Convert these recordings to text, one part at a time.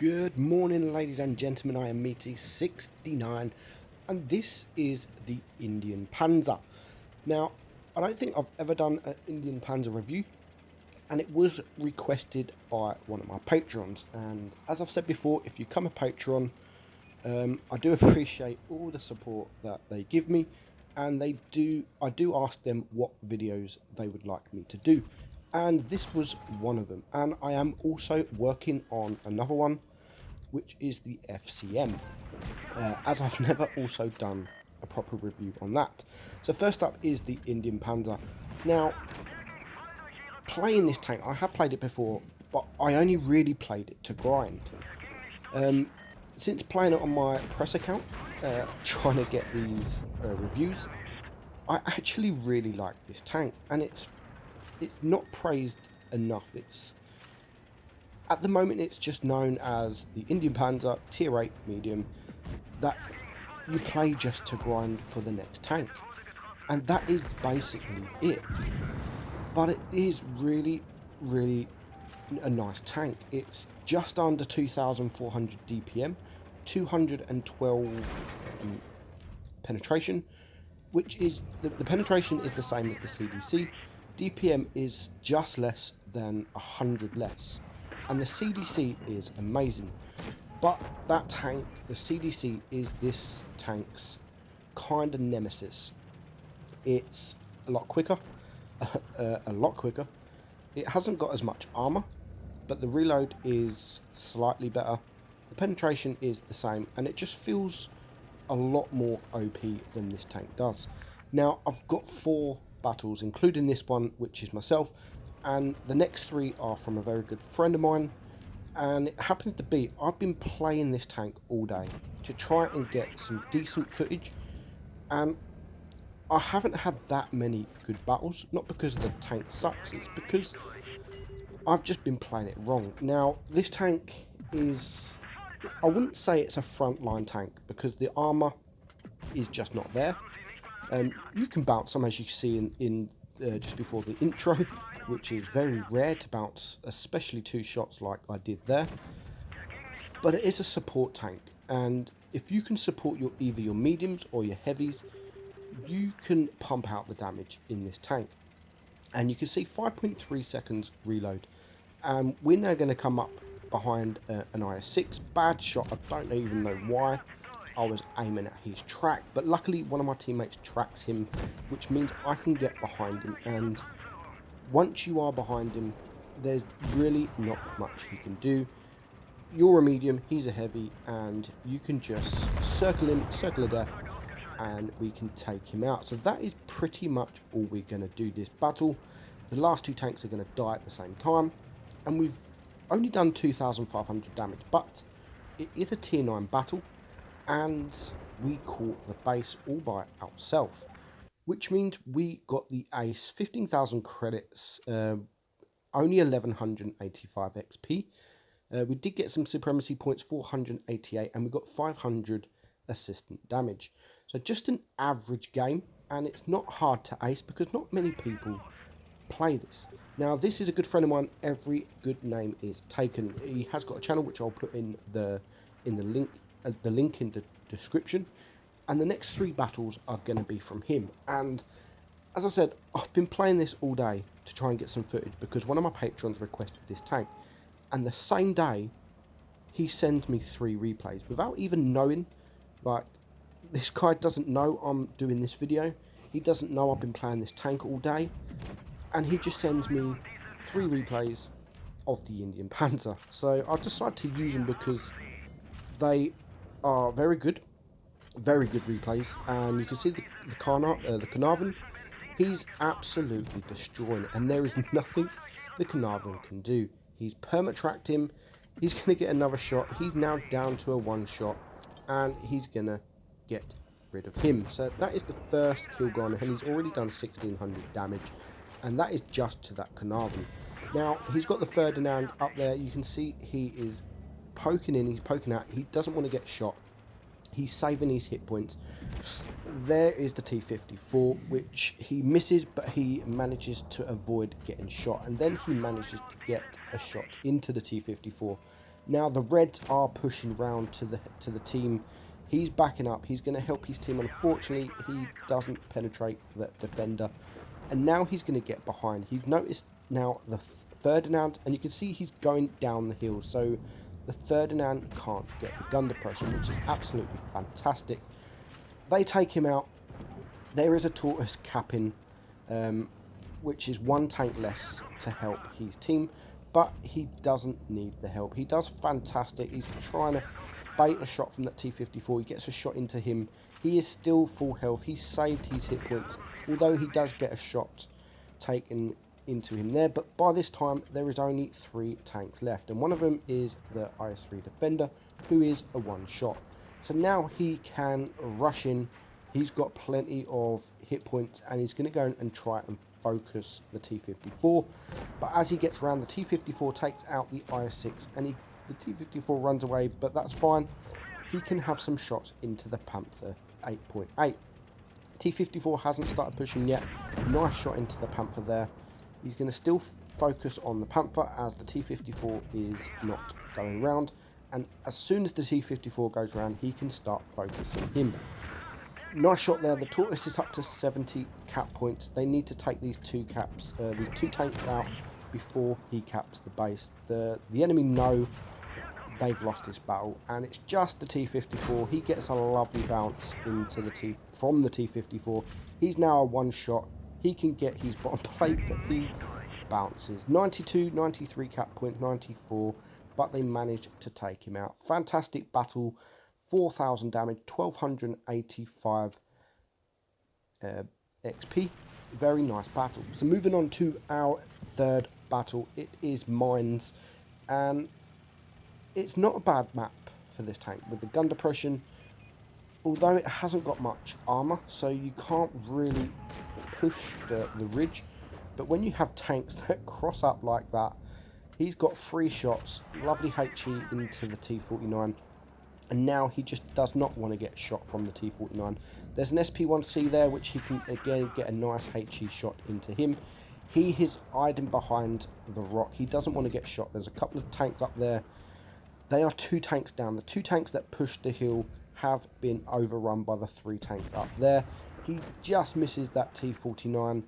Good morning, ladies and gentlemen. I am Meaty69, and this is the Indian Panzer. Now, I don't think I've ever done an Indian Panzer review, and it was requested by one of my patrons. And as I've said before, if you become a patron, I do appreciate all the support that they give me, and I do ask them what videos they would like me to do. And this was one of them, and I am also working on another one, which is the FCM, as I've never also done a proper review on that. So first up is the Indian Panzer. Now, playing this tank, I have played it before, but I only really played it to grind. Since playing it on my press account, trying to get these reviews, I actually really like this tank, and it's not praised enough. At the moment, it's just known as the Indian Panzer Tier 8 medium, that you play just to grind for the next tank. And that is basically it. But it is really, really a nice tank. It's just under 2,400 DPM, 212 penetration, which is, the penetration is the same as the CDC. DPM is just less than 100 less, and the CDC is amazing. But that tank, the CDC, is this tank's kind of nemesis. It's a lot quicker, a lot quicker. It hasn't got as much armor, but the reload is slightly better. The penetration is the same, and it just feels a lot more OP than this tank does. Now, I've got 4 battles, including this one, which is myself, and the next 3 are from a very good friend of mine. And it happens to be, I've been playing this tank all day to try and get some decent footage, and I haven't had that many good battles. Not because the tank sucks, it's because I've just been playing it wrong. Now, this tank is, I wouldn't say it's a frontline tank, because the armor is just not there. You can bounce some, as you see in just before the intro, which is very rare to bounce, especially 2 shots like I did there. But it is a support tank, and if you can support either your mediums or your heavies, you can pump out the damage in this tank. And you can see 5.3 seconds reload. We're now going to come up behind an IS-6. Bad shot, I don't even know why. I was aiming at his track, but luckily one of my teammates tracks him, which means I can get behind him. And once you are behind him, there's really not much he can do. You're a medium, he's a heavy, and you can just circle him, circle of death, and we can take him out. So that is pretty much all we're going to do this battle. The last 2 tanks are going to die at the same time, and we've only done 2,500 damage, but it is a tier 9 battle, and we caught the base all by ourselves, which means we got the ace, 15,000 credits, only 1,185 XP. We did get some supremacy points, 488, and we got 500 assistant damage. So just an average game, and it's not hard to ace because not many people play this. Now, this is a good friend of mine. Every good name is taken. He has got a channel which I'll put in the link in the description, and the next 3 battles are going to be from him. And as I said, I've been playing this all day to try and get some footage because one of my patrons requested this tank, and the same day he sends me 3 replays without even knowing. Like, this guy doesn't know I'm doing this video, he doesn't know I've been playing this tank all day, and he just sends me 3 replays of the Indian Panzer. So I decided to use them because they are very good replays. And you can see the Carnarvon, he's absolutely destroying it, and there is nothing the Carnarvon can do. He's perma-tracked him, he's going to get another shot, he's now down to a 1 shot, and he's going to get rid of him. So that is the first kill gone, and he's already done 1,600 damage, and that is just to that Carnarvon. Now, he's got the Ferdinand up there. You can see he is poking in, he's poking out, he doesn't want to get shot. He's saving his hit points. There is the T-54, which he misses, but he manages to avoid getting shot. And then he manages to get a shot into the T-54 Now the Reds are pushing round to the team. He's backing up. He's going to help his team. Unfortunately, he doesn't penetrate the defender. And now he's going to get behind. He's noticed now the Ferdinand, and you can see he's going down the hill. So the Ferdinand can't get the gun depression, which is absolutely fantastic. They take him out. There is a tortoise capping, which is one tank less to help his team. But he doesn't need the help. He does fantastic. He's trying to bait a shot from that T-54. He gets a shot into him. He is still full health. He's saved his hit points, although he does get a shot taken into him there. But by this time, there is only 3 tanks left, and one of them is the IS-3 Defender, who is a one-shot. So now he can rush in. He's got plenty of hit points, and he's going to go and try and focus the T-54. But as he gets around, the T-54 takes out the IS-6, and the T-54 runs away, but that's fine. He can have some shots into the Panther 8.8. T-54 hasn't started pushing yet. Nice shot into the Panther there. He's going to still focus on the Panther as the T-54 is not going round. And as soon as the T-54 goes round, he can start focusing him. Nice shot there. The Tortoise is up to 70 cap points. They need to take these two tanks out before he caps the base. The enemy know they've lost this battle, and it's just the T-54. He gets a lovely bounce into from the T-54. He's now a one-shot. He can get his bottom plate, but he bounces. 92, 93 cap point, 94, but they managed to take him out. Fantastic battle. 4,000 damage, 1,285 XP. Very nice battle. So moving on to our third battle, it is Mines, and it's not a bad map for this tank with the gun depression, although it hasn't got much armor, so you can't really push the ridge. But when you have tanks that cross up like that, he's got 3 shots, lovely HE into the T-49. And now he just does not want to get shot from the T-49. There's an SP-1C there, which he can again get a nice HE shot into him. He is hiding behind the rock. He doesn't want to get shot. There's a couple of tanks up there. They are 2 tanks down. The 2 tanks that pushed the hill have been overrun by the 3 tanks up there. He just misses that T-49.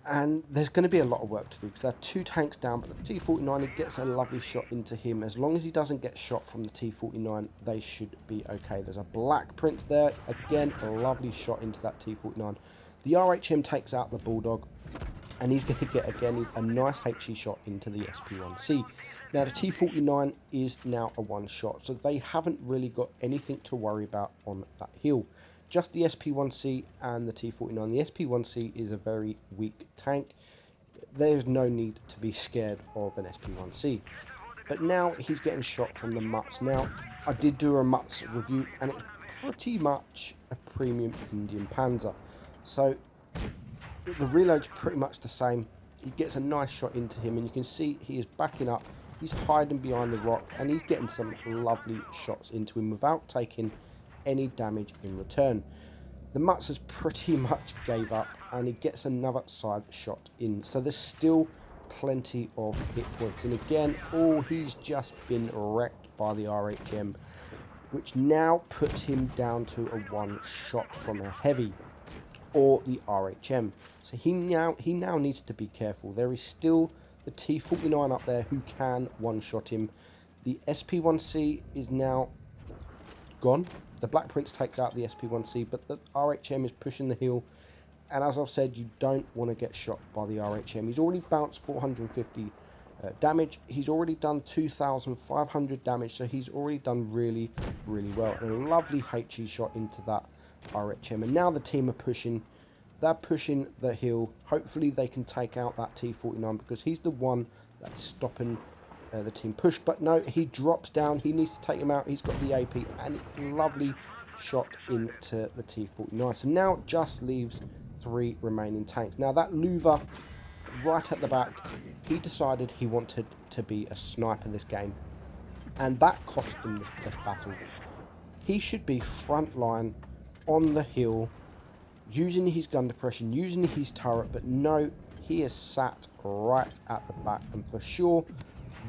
And there's going to be a lot of work to do because there are 2 tanks down, but the T-49 gets a lovely shot into him. As long as he doesn't get shot from the T-49, they should be okay. There's a Black Prince there. Again, a lovely shot into that T-49. The RHM takes out the Bulldog, and he's going to get, again, a nice HE shot into the SP-1C. Now, the T-49 is now a one-shot, so they haven't really got anything to worry about on that hill. Just the SP-1C and the T-49. The SP-1C is a very weak tank. There's no need to be scared of an SP-1C. But now he's getting shot from the Mutts. Now, I did do a Mutts review, and it's pretty much a premium Indian panzer. So, the reload's pretty much the same. He gets a nice shot into him, and you can see he is backing up. He's hiding behind the rock, and he's getting some lovely shots into him without taking any damage in return. The Mutts has pretty much gave up, and he gets another side shot in. So there's still plenty of hit points. And again, he's just been wrecked by the RHM, which now puts him down to a one shot from a heavy or the RHM. So he now needs to be careful. There is still the T-49 up there who can one-shot him. The SP-1C is now gone. The Black Prince takes out the SP-1C, but the RHM is pushing the hill. And as I've said, you don't want to get shot by the RHM. He's already bounced 450 damage. He's already done 2,500 damage, so he's already done really, really well. And a lovely HE shot into that RHM. And now the team are pushing. They're pushing the hill. Hopefully they can take out that T-49 because he's the one that's stopping the team push. But no, he drops down. He needs to take him out. He's got the AP and lovely shot into the T-49. So now it just leaves 3 remaining tanks. Now that Louver right at the back, he decided he wanted to be a sniper this game, and that cost him this battle. He should be front line on the hill, using his gun depression, using his turret, but no, he is sat right at the back, and for sure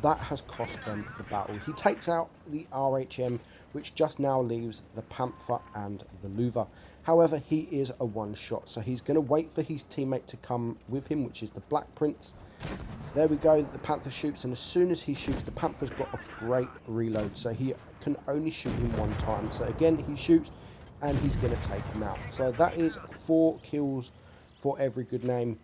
that has cost them the battle. He takes out the RHM, which just now leaves the Panther and the Louver. However, he is a one-shot, so he's going to wait for his teammate to come with him, which is the Black Prince. There we go, the Panther shoots, and as soon as he shoots, the Panther's got a great reload, so he can only shoot him one time. So again, he shoots, and he's going to take him out. So that is 4 kills for every good name.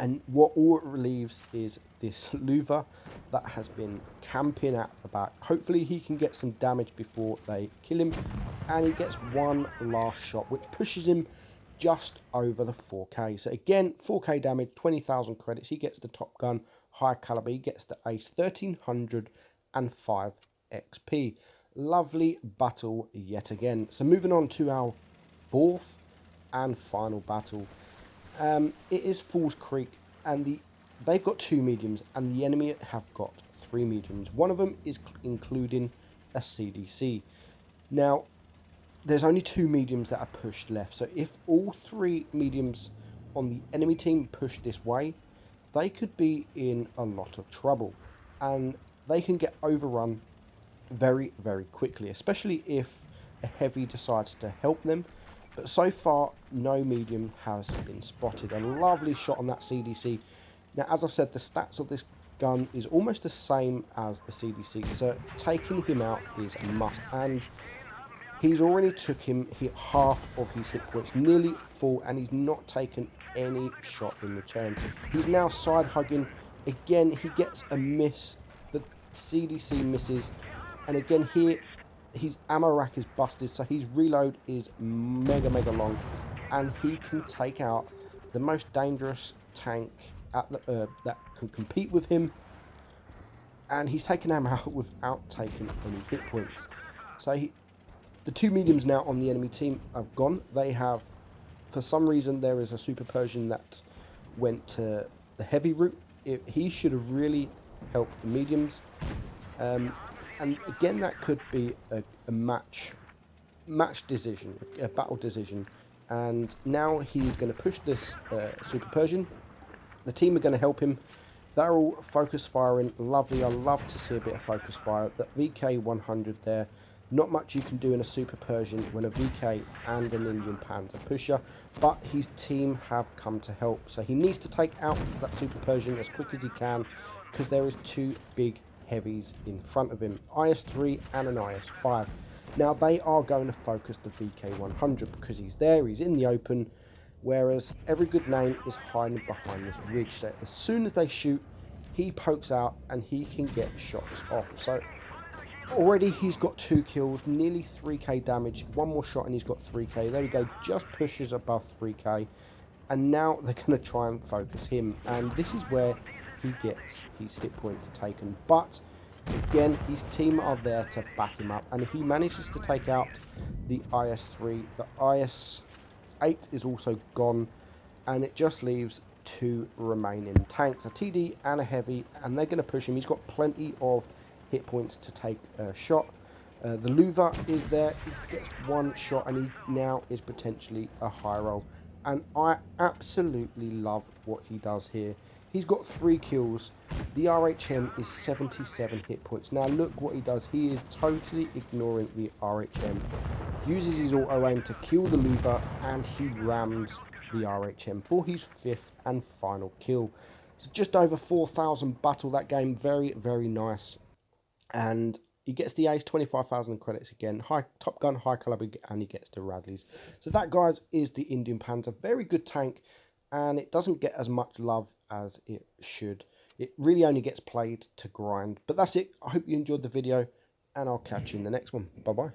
And what all it relieves is this Louver that has been camping at the back. Hopefully he can get some damage before they kill him. And he gets one last shot, which pushes him just over the 4k. So again, 4k damage, 20,000 credits. He gets the Top Gun, high caliber. He gets the ace, 1305 XP. Lovely battle yet again. So moving on to our 4th and final battle. It is Falls Creek, and they've got 2 mediums, and the enemy have got 3 mediums. One of them is including a CDC. Now, there's only 2 mediums that are pushed left, so if all 3 mediums on the enemy team push this way, they could be in a lot of trouble, and they can get overrun very, very quickly, especially if a heavy decides to help them. But so far, no medium has been spotted. A lovely shot on that CDC. Now, as I've said, the stats of this gun is almost the same as the CDC, so taking him out is a must. And he's already took him half of his hit points, nearly full, and he's not taken any shot in return. He's now side hugging. Again, he gets a miss. The CDC misses. And again, here, his ammo rack is busted, so his reload is mega long, and he can take out the most dangerous tank at the, that can compete with him, and he's taken him out without taking any hit points. So the 2 mediums now on the enemy team have gone. They have, for some reason, there is a Super Persian that went to the heavy route. He should have really helped the mediums. And again, that could be a match decision, a battle decision. And now he's going to push this Super Persian. The team are going to help him. They're all focus firing. Lovely. I love to see a bit of focus fire. That VK 100 there. Not much you can do in a Super Persian when a VK and an Indian panzer pusher. But his team have come to help. So he needs to take out that Super Persian as quick as he can, because there is 2 big heavies in front of him, IS-3 and an IS-5. Now they are going to focus the VK-100 because he's there, he's in the open, whereas every good name is hiding behind this ridge. So as soon as they shoot, he pokes out and he can get shots off. So already he's got 2 kills, nearly 3k damage, 1 more shot and he's got 3k. There we go, just pushes above 3k, and now they're going to try and focus him, and this is where he gets his hit points taken. But again, his team are there to back him up, and he manages to take out the IS-3. The IS-8 is also gone, and it just leaves 2 remaining tanks, a TD and a heavy, and they're going to push him. He's got plenty of hit points to take a shot. The Louver is there, he gets 1 shot, and he now is potentially a high roll, and I absolutely love what he does here. He's got 3 kills. The RHM is 77 hit points. Now look what he does. He is totally ignoring the RHM. Uses his auto aim to kill the Louver, and he rams the RHM for his 5th and final kill. So just over 4,000 battle that game. Very, very nice. And he gets the ace, 25,000 credits again. High Top Gun, high caliber, and he gets the Radleys. So that, guys, is the Indian Panzer. Very good tank, and it doesn't get as much love as it should. It really only gets played to grind. But that's it. I hope you enjoyed the video, and I'll catch you in the next one. Bye bye.